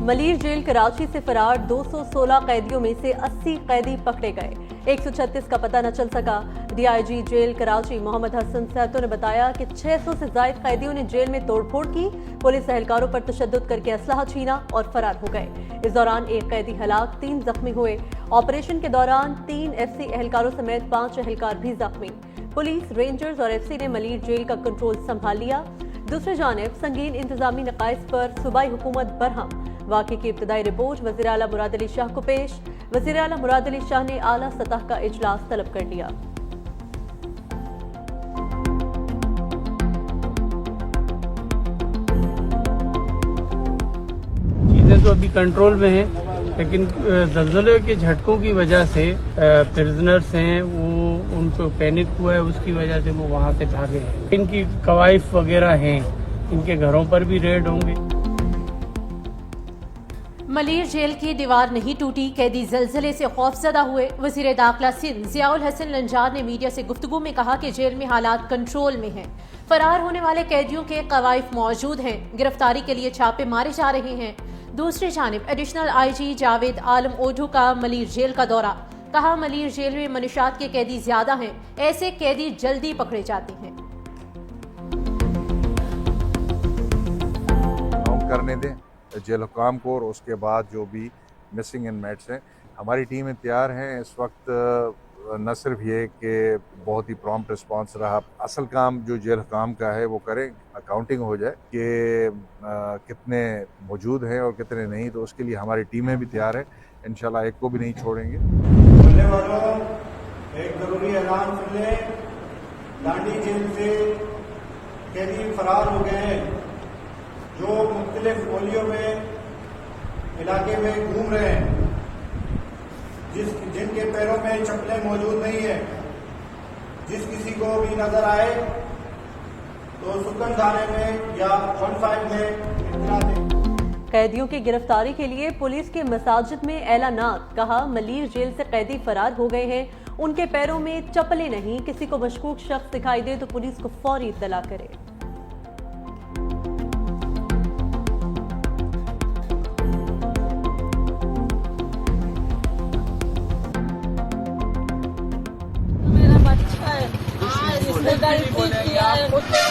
Malir jail Karachi से फरार 216 कैदियों में से 80 कैदी पकड़े गए। 136 का पता न चल सका। डीआईजी जेल कराची मोहम्मद हसन सहतो ने बताया कि 600 से ज्यादा कैदियों ने जेल में तोड़फोड़ की। पुलिस एहलकारों पर तशद्दुद करके असलहा छीना और फरार हो गए। इस दौरान एक कैदी हलाक, 3 जख्मी हुए। ऑपरेशन के दौरान 3 एफसी एहलकारों समेत 5 एहलकार भी जख्मी। पुलिस, रेंजर्स और एफसी ने मलीर जेल का कंट्रोल संभाल लिया। दूसरी जानिब संगीन इंतजामी नकाइस पर सूबाई हुकूमत बरहम। वाक़े की इब्तदाई रिपोर्ट वज़ीर आला मुराद अली शाह को पेश। वज़ीर आला मुराद अली शाह ने आला सतह का इजलास तलब कर लिया। चीज़ें तो अभी कंट्रोल में हैं, लेकिन ज़लज़ले के झटकों की वजह से प्रिजनर्स हैं वो उनको पैनिक हुआ है, उसकी वजह से वो वहाँ से भागे हैं। इनकी कवाइफ वगैरह हैं, इनके घरों पर भी रेड होंगे। मलीर जेल की दीवार नहीं टूटी, कैदी जलजले से खौफजदा हुए। वजीर दाखिला सिंध ज़ियाउल हसन लंजार ने मीडिया से गुफ्तगू में कहा कि जेल में हालात कंट्रोल में हैं। फरार होने वाले कैदियों के कवाइफ मौजूद हैं। गिरफ्तारी के लिए छापे मारे जा रहे हैं। दूसरी जानिब एडिशनल आईजी जावेद आलम ओढू का मलीर जेल का दौरा। कहा, मलीर जेल में मनुशात के कैदी ज्यादा हैं, ऐसे कैदी जल्दी पकड़े जाते हैं। करने दें जेल हुकाम को, और उसके बाद जो भी मिसिंग इनमेट्स हैं, हमारी टीमें तैयार हैं। इस वक्त न सिर्फ ये कि बहुत ही प्रॉम्प्ट रिस्पांस रहा, असल काम जो जेल हुकाम का है वो करें, अकाउंटिंग हो जाए कि कितने मौजूद हैं और कितने नहीं, तो उसके लिए हमारी टीमें भी तैयार हैं। इंशाल्लाह एक को भी नहीं छोड़ेंगे। बोलने वालों, एक जरूरी ऐलान सुन लें। लांडी जेल से कैदी फरार हो गए हैं, जो मुख्तलिफ गोलियों में इलाके में घूम रहे हैं, जिनके पैरों में चप्पलें मौजूद नहीं है। जिस किसी को भी नजर आए तो सुकन थाने में या 15 में इत्तला दें। कैदियों की गिरफ्तारी के लिए पुलिस के मसाजिद में ऐलानात। कहा, मलीर जेल से कैदी फरार हो गए हैं, उनके पैरों में चप्पलें नहीं। किसी को मशकूक शख्स दिखाई दे तो पुलिस को फौरी इत्तला करे।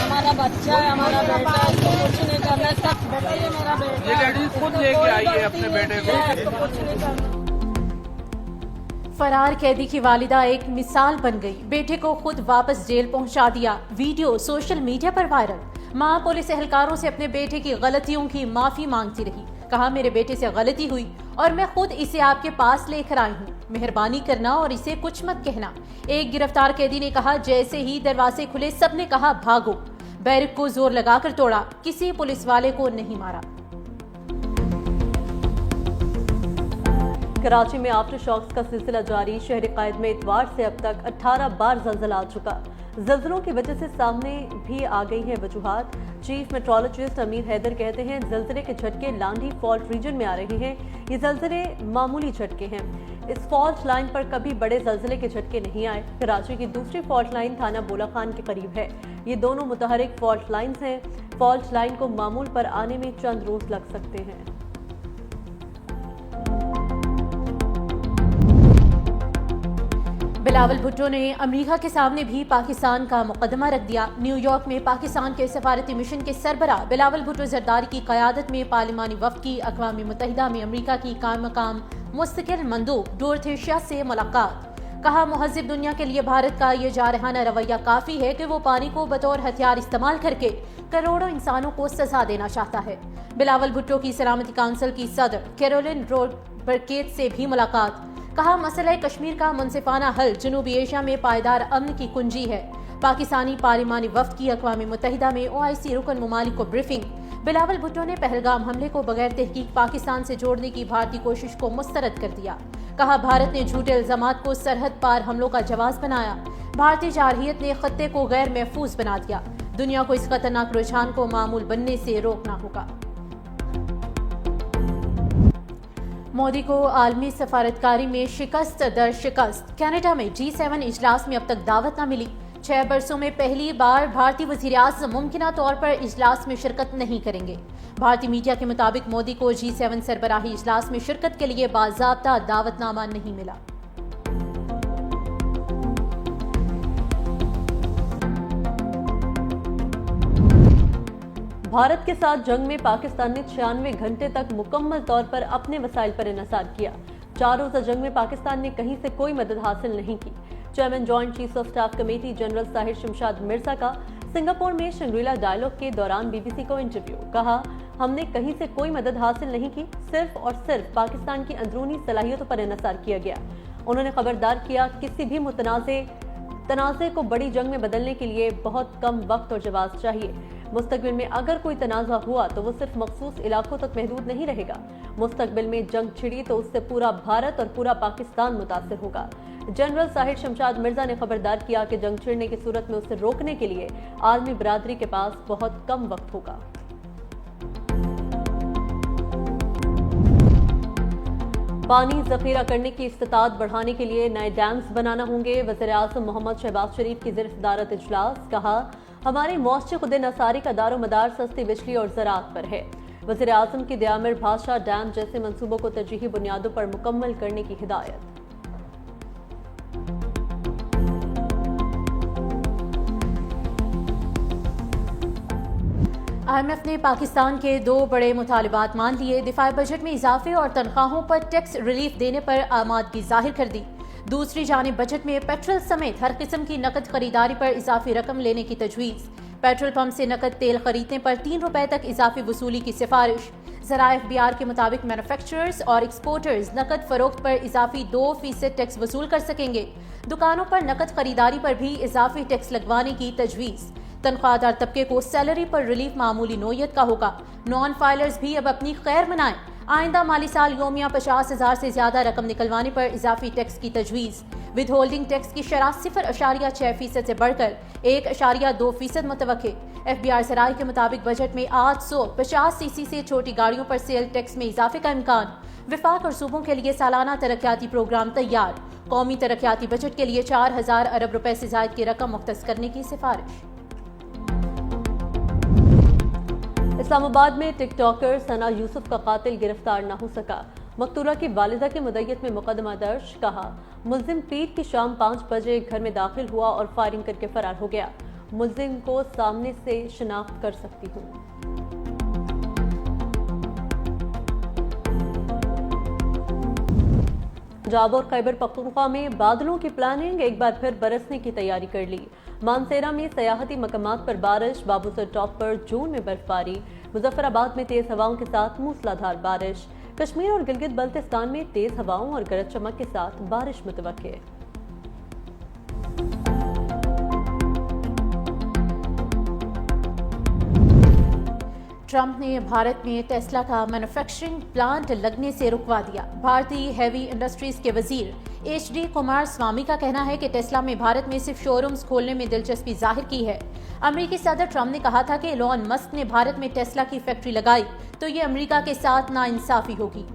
हमारा बच्चा है, हमारा बेटा है, इसको कुछ नहीं करना। सच बताइए, मेरा बेटा ये लेडीज खुद लेके आई है अपने बेटे को। कुछ नहीं करना। फरार कैदी की वालिदा एक मिसाल बन गई। बेटे को खुद वापस जेल पहुंचा दिया। वीडियो सोशल मीडिया पर वायरल। मां पुलिस एहलकारों से अपने बेटे की गलतियों की माफी मांगती रही। कहा, मेरे बेटे से गलती हुई और मैं खुद इसे आपके पास लेकर आई हूँ। मेहरबानी करना और इसे कुछ मत कहना। एक गिरफ्तार कैदी ने कहा, जैसे ही दरवाजे खुले सबने कहा भागो। बैरिक को जोर लगाकर तोड़ा, किसी पुलिस वाले को नहीं मारा। कराची में आफ्टर शॉक्स का सिलसिला जारी। शहर कायद में इतवार से अब तक 18 बार ज़लज़ला आ चुका। ज़लज़लों की वजह से सामने भी आ गई हैं वजूहात। चीफ मेट्रोलॉजिस्ट अमीर हैदर कहते हैं, ज़लज़ले के झटके लांडी फॉल्ट रीजन में आ रहे हैं। ये ज़लज़ले मामूली झटके हैं। इस फॉल्ट लाइन पर कभी बड़े ज़लज़ले के झटके नहीं आए। कराची की दूसरी फॉल्ट लाइन थाना बोला खान के करीब है। ये दोनों मुतहरिक फॉल्ट लाइन्स हैं। फॉल्ट लाइन को मामूल पर आने में चंद रोज लग सकते हैं। बिलावल भुट्टो ने अमेरिका के सामने भी पाकिस्तान का मुकदमा रख दिया। न्यूयॉर्क में पाकिस्तान के सफारती मिशन के सरबराह बिलावल भुट्टो जरदारी की क़यादत में पार्लिमानी वफ़द की अक़वाम मुत्तहिदा में अमेरिका की कायम मकाम मुस्तकिल मंदूब डोरथी शाह से मुलाकात। कहा, मुहज़्ज़िब दुनिया के लिए भारत का ये जारहाना रवैया काफ़ी है कि वो पानी को बतौर हथियार इस्तेमाल करके करोड़ों इंसानों को सजा देना चाहता है। बिलावल भुट्टो की सलामती काउंसिल की सदर कैरोलिन रोबर्केट से भी मुलाकात। कहा, मसला कश्मीर का मुनसिफाना हल जनूबी एशिया में पायदार अमन की कुंजी है। पाकिस्तानी पार्लिमानी वफ़द की अक़वाम मुत्तहिदा में OIC रुकन ममालिक को ब्रीफिंग। बिलावल भुट्टो ने पहलगाम हमले को बगैर तहकीक पाकिस्तान से जोड़ने की भारतीय कोशिश को मुस्तरद कर दिया। कहा, भारत ने झूठे इल्जामात को सरहद पार हमलों का जवाब बनाया। भारतीय जारहियत ने खत्ते को गैर महफूज बना दिया। दुनिया को इस खतरनाक रुझान को मामूल बनने से रोकना होगा। मोदी को आलमी सफारतकारी में शिकस्त दर शिकस्त। कनाडा में G7 इजलास में अब तक दावत न मिली। 6 बरसों में पहली बार भारतीय वज़ीर आज़म मुमकिना तौर पर इजलास में शिरकत नहीं करेंगे। भारतीय मीडिया के मुताबिक मोदी को G7 सरबराही इजलास में शिरकत के लिए बाज़ाब्ता दावतनामा नहीं मिला। भारत के साथ जंग में पाकिस्तान ने 96 घंटे तक मुकम्मल तौर पर अपने वसाइल पर इन्हसार किया। 4 रोज़ा जंग में पाकिस्तान ने कहीं से कोई मदद हासिल नहीं की। Chairman joint chiefs of staff committee general Sahir Shamshad Mirza का सिंगापुर में शंग्रीला डायलॉग के दौरान BBC को इंटरव्यू। कहा, हमने कहीं से कोई मदद हासिल नहीं की, सिर्फ और सिर्फ पाकिस्तान की अंदरूनी सलाहियतों पर इन्हसार किया गया। उन्होंने खबरदार किया, किसी भी तनाज़े को बड़ी जंग में बदलने के लिए बहुत कम वक्त और जवाब चाहिए। मुस्तकबिल में अगर कोई तनाज़ा हुआ तो वो सिर्फ मखसूस इलाकों तक महदूद नहीं रहेगा। मुस्तकबिल में जंग छिड़ी तो उससे पूरा भारत और पूरा पाकिस्तान मुतासिर होगा। जनरल साहिर शमशाद मिर्जा ने खबरदार किया कि जंग छिड़ने की सूरत में उसे रोकने के लिए आर्मी बरादरी के पास बहुत कम वक्त होगा। पानी जखीरा करने की इस्तिताअत बढ़ाने के लिए नए डैम्स बनाना होंगे। वज़ीर आज़म मोहम्मद शहबाज शरीफ की ज़ेर-ए-सदारत इजलास। कहा, हमारे मुआशरे खुद नसारी का दारो मदार सस्ती बिजली और ज़राअत पर है। वज़ीर आज़म की दयामिर भाषा डैम जैसे मंसूबों को तरजीही बुनियादों पर मुकम्मल करने की हिदायत। IMF ने पाकिस्तान के 2 बड़े मुतालिबात मान लिए। दिफाई बजट में इजाफे और तनख्वाहों पर टैक्स रिलीफ देने पर आमादगी जाहिर कर दी। दूसरी जानिब बजट में पेट्रोल समेत हर किस्म की नकद खरीदारी पर इजाफी रकम लेने की तजवीज़। पेट्रोल पंप से नकद तेल खरीदने पर 3 रुपए तक इजाफी वसूली की सिफारिश। ज़राए FBR के मुताबिक मैन्युफैक्चरर्स और एक्सपोर्टर्स नकद फरोख्त पर इजाफी 2% टैक्स वसूल कर सकेंगे। दुकानों पर नकद खरीदारी पर भी इजाफी टैक्स लगवाने की तजवीज़। तनख्वाहदार तबके को सैलरी पर रिलीफ मामूली नोयत का होगा। नॉन फाइलर्स भी अब अपनी खैर मनाएं। आइंदा माली साल योमिया 50,000 से ज्यादा रकम निकलवाने पर इजाफी टैक्स की तजवीज़। विद होल्डिंग टैक्स की शरह 0.6% से बढ़कर 1.2% मुतवक्के। FBR ज़राए के मुताबिक बजट में 850 cc से छोटी गाड़ियों पर सेल टैक्स में इजाफे का इम्कान। विफाक और सूबों के लिए सालाना तरक्याती प्रोग्राम तैयार। कौमी तरक्याती बजट के लिए 4,000 अरब रुपए से ज्यादा की रकम मुख्तस करने की सिफारिश। इस्लामाबाद में टिकटॉकर सना यूसुफ का कातिल गिरफ्तार न हो सका। मकतूला की वालिदा की मुद्दत में मुकदमा दर्ज। कहा, मुल्जिम पीर की शाम 5 बजे घर में दाखिल हुआ और फायरिंग करके फरार हो गया। मुल्जिम को सामने से शिनाख्त कर सकती हूँ। पंजाब और खैबर पख्तूनख्वा में बादलों की प्लानिंग एक बार फिर बरसने की तैयारी कर ली। मानसेरा में सयाहती मकामात पर बारिश, बाबूसर टॉप पर जून में बर्फबारी, मुजफ्फराबाद में तेज हवाओं के साथ मूसलाधार बारिश, कश्मीर और गिलगित बल्तिस्तान में तेज हवाओं और गरज चमक के साथ बारिश मुतवक्के। ट्रंप ने भारत में टेस्ला का मैन्युफैक्चरिंग प्लांट लगने से रुकवा दिया। भारतीय हेवी इंडस्ट्रीज के वजीर HD कुमार स्वामी का कहना है कि टेस्ला में भारत में सिर्फ शोरूम्स खोलने में दिलचस्पी जाहिर की है। अमेरिकी सदर ट्रंप ने कहा था कि एलोन मस्क ने भारत में टेस्ला की फैक्ट्री लगाई तो ये अमेरिका के साथ नाइंसाफी होगी।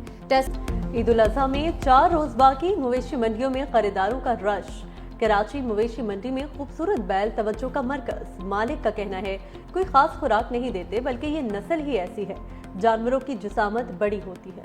ईद उल अजहा में 4 रोज बाकी, मवेशी मंडियों में खरीदारों का रश। कराची मवेशी मंडी में खूबसूरत बैल तवज्जो का मरकज। मालिक का कहना है कोई खास खुराक नहीं देते, बल्कि ये नस्ल ही ऐसी है, जानवरों की जिसामत बड़ी होती है।